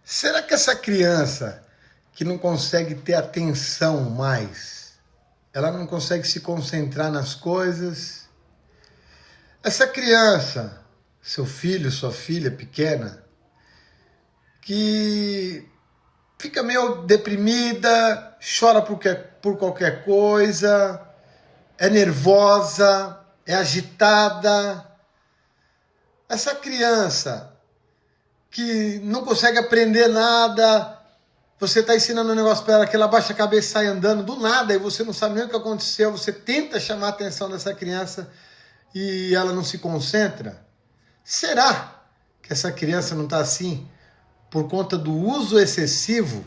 Será que essa criança que não consegue ter atenção mais, ela não consegue se concentrar nas coisas? Essa criança, seu filho, sua filha pequena, que fica meio deprimida, chora por qualquer coisa, é nervosa, é agitada. Essa criança que não consegue aprender nada, você está ensinando um negócio para ela que ela baixa a cabeça e sai andando do nada e você não sabe nem o que aconteceu, você tenta chamar a atenção dessa criança e ela não se concentra. Será que essa criança não está assim por conta do uso excessivo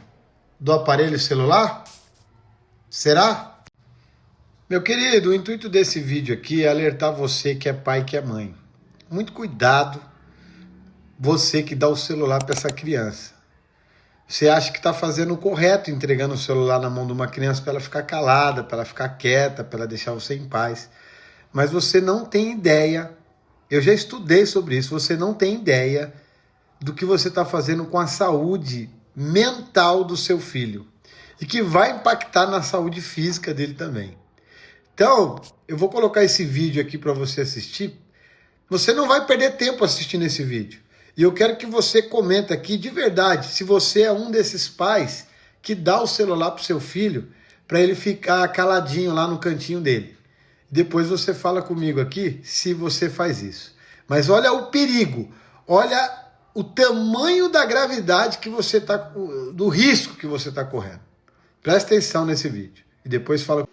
do aparelho celular? Será? Meu querido, o intuito desse vídeo aqui é alertar você que é pai e que é mãe. Muito cuidado, você que dá o celular para essa criança. Você acha que está fazendo o correto entregando o celular na mão de uma criança para ela ficar calada, para ela ficar quieta, para ela deixar você em paz. Mas você não tem ideia, eu já estudei sobre isso, você não tem ideia do que você está fazendo com a saúde mental do seu filho. E que vai impactar na saúde física dele também. Então, eu vou colocar esse vídeo aqui para você assistir. Você não vai perder tempo assistindo esse vídeo. E eu quero que você comente aqui de verdade se você é um desses pais que dá o celular para o seu filho para ele ficar caladinho lá no cantinho dele. Depois você fala comigo aqui se você faz isso. Mas olha o perigo, olha o tamanho da gravidade que você está, do risco que você está correndo. Presta atenção nesse vídeo e depois fala.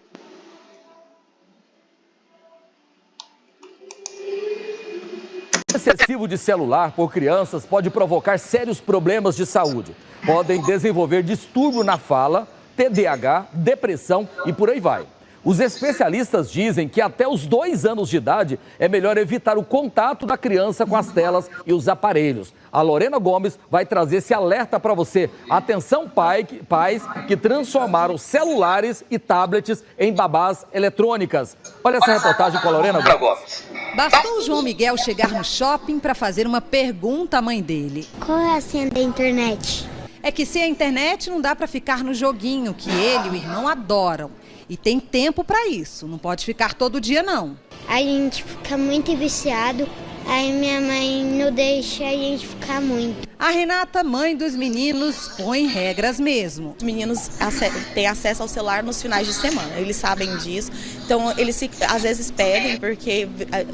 Excessivo de celular por crianças pode provocar sérios problemas de saúde. Podem desenvolver distúrbio na fala, TDAH, depressão e por aí vai. Os especialistas dizem que até os 2 anos de idade é melhor evitar o contato da criança com as telas e os aparelhos. A Lorena Gomes vai trazer esse alerta para você. Atenção, pais que transformaram celulares e tablets em babás eletrônicas. Olha essa reportagem com a Lorena Gomes. Bastou o João Miguel chegar no shopping para fazer uma pergunta à mãe dele. Qual é a senha da internet? É que sem a internet não dá para ficar no joguinho que ele e o irmão adoram. E tem tempo para isso, não pode ficar todo dia não. A gente fica muito viciado, aí minha mãe não deixa a gente ficar muito. A Renata, mãe dos meninos, põe regras mesmo. Os meninos têm acesso ao celular nos finais de semana, eles sabem disso. Então eles às vezes pedem porque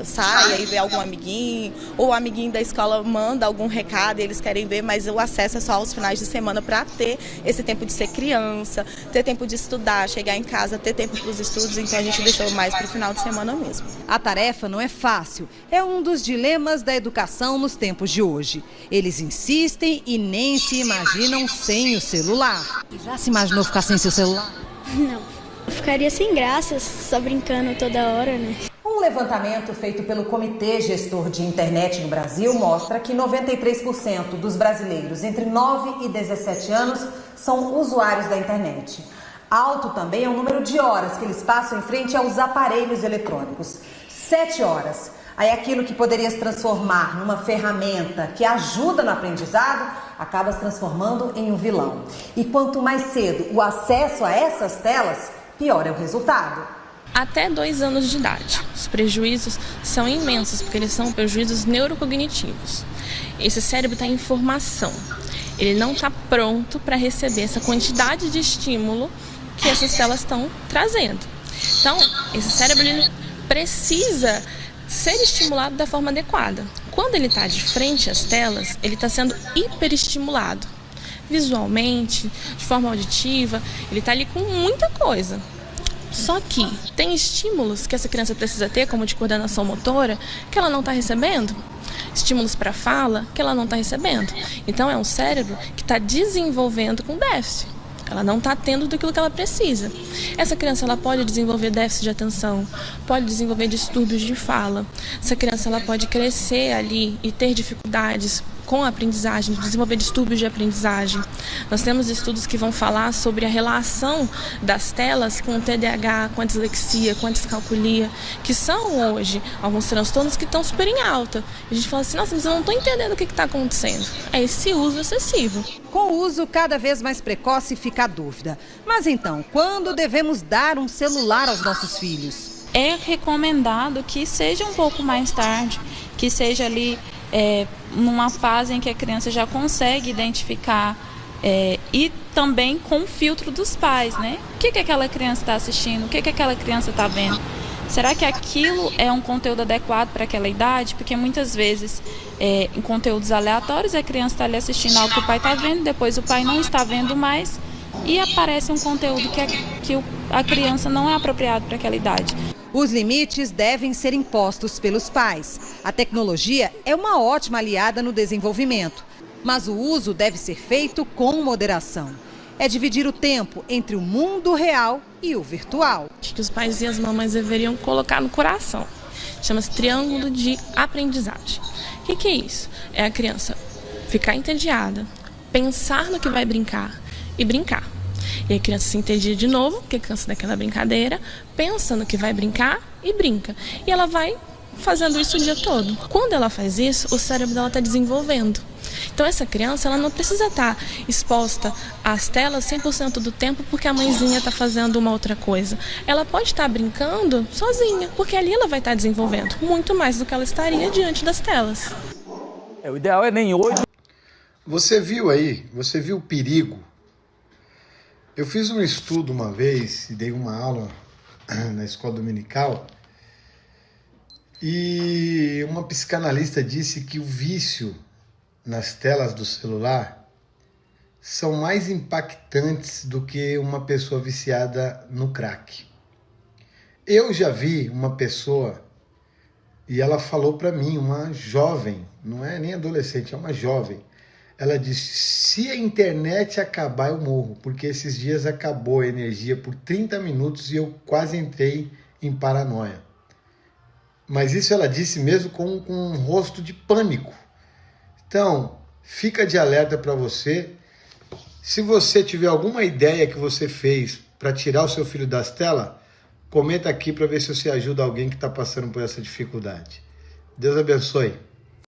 sai e vê algum amiguinho, ou o amiguinho da escola manda algum recado e eles querem ver, mas o acesso é só aos finais de semana para ter esse tempo de ser criança, ter tempo de estudar, chegar em casa, ter tempo para os estudos, então a gente deixou mais para o final de semana mesmo. A tarefa não é fácil, é um dos dilemas da educação nos tempos de hoje. Eles insistem e nem se imaginam sem o celular. Já se imaginou ficar sem seu celular? Não, eu ficaria sem graça, só brincando toda hora, né? Um levantamento feito pelo Comitê Gestor de Internet no Brasil mostra que 93% dos brasileiros entre 9 e 17 anos são usuários da internet. Alto também é o número de horas que eles passam em frente aos aparelhos eletrônicos. 7 horas. Aí aquilo que poderia se transformar numa ferramenta que ajuda no aprendizado, acaba se transformando em um vilão. E quanto mais cedo o acesso a essas telas, pior é o resultado. Até 2 anos de idade. Os prejuízos são imensos, porque eles são prejuízos neurocognitivos. Esse cérebro está em formação. Ele não está pronto para receber essa quantidade de estímulo que essas telas estão trazendo. Então, esse cérebro ele precisa ser estimulado da forma adequada. Quando ele está de frente às telas, ele está sendo hiperestimulado. Visualmente, de forma auditiva, ele está ali com muita coisa. Só que tem estímulos que essa criança precisa ter, como de coordenação motora, que ela não está recebendo. Estímulos para fala, que ela não está recebendo. Então é um cérebro que está desenvolvendo com déficit. Ela não está tendo daquilo que ela precisa. Essa criança ela pode desenvolver déficit de atenção, pode desenvolver distúrbios de fala. Essa criança ela pode crescer ali e ter dificuldades com a aprendizagem, de desenvolver distúrbios de aprendizagem. Nós temos estudos que vão falar sobre a relação das telas com o TDAH, com a dislexia, com a descalculia, que são hoje alguns transtornos que estão super em alta. A gente fala assim, nossa, mas eu não estou entendendo o que está acontecendo. É esse uso excessivo. Com o uso cada vez mais precoce fica a dúvida. Mas então, quando devemos dar um celular aos nossos filhos? É recomendado que seja um pouco mais tarde, que seja ali numa fase em que a criança já consegue identificar e também com o filtro dos pais, né? O que aquela criança está assistindo, o que aquela criança está vendo? Será que aquilo é um conteúdo adequado para aquela idade? Porque muitas vezes, em conteúdos aleatórios, a criança está ali assistindo algo que o pai está vendo, depois o pai não está vendo mais e aparece um conteúdo que a criança não é apropriado para aquela idade. Os limites devem ser impostos pelos pais. A tecnologia é uma ótima aliada no desenvolvimento, mas o uso deve ser feito com moderação. É dividir o tempo entre o mundo real e o virtual. Acho que os pais e as mamães deveriam colocar no coração. Chama-se triângulo de aprendizagem. O que é isso? É a criança ficar entediada, pensar no que vai brincar e brincar. E a criança se entedia de novo, porque cansa daquela brincadeira, pensa no que vai brincar e brinca. E ela vai fazendo isso o dia todo. Quando ela faz isso, o cérebro dela está desenvolvendo. Então essa criança ela não precisa estar exposta às telas 100% do tempo porque a mãezinha está fazendo uma outra coisa. Ela pode estar brincando sozinha, porque ali ela vai estar desenvolvendo muito mais do que ela estaria diante das telas. O ideal é nem 8. Você viu o perigo? Eu fiz um estudo uma vez e dei uma aula na escola dominical e uma psicanalista disse que o vício nas telas do celular são mais impactantes do que uma pessoa viciada no crack. Eu já vi uma pessoa e ela falou para mim, uma jovem, não é nem adolescente, é uma jovem. Ela disse, se a internet acabar eu morro, porque esses dias acabou a energia por 30 minutos e eu quase entrei em paranoia. Mas isso ela disse mesmo com um rosto de pânico. Então, fica de alerta para você. Se você tiver alguma ideia que você fez para tirar o seu filho das telas, comenta aqui para ver se você ajuda alguém que está passando por essa dificuldade. Deus abençoe.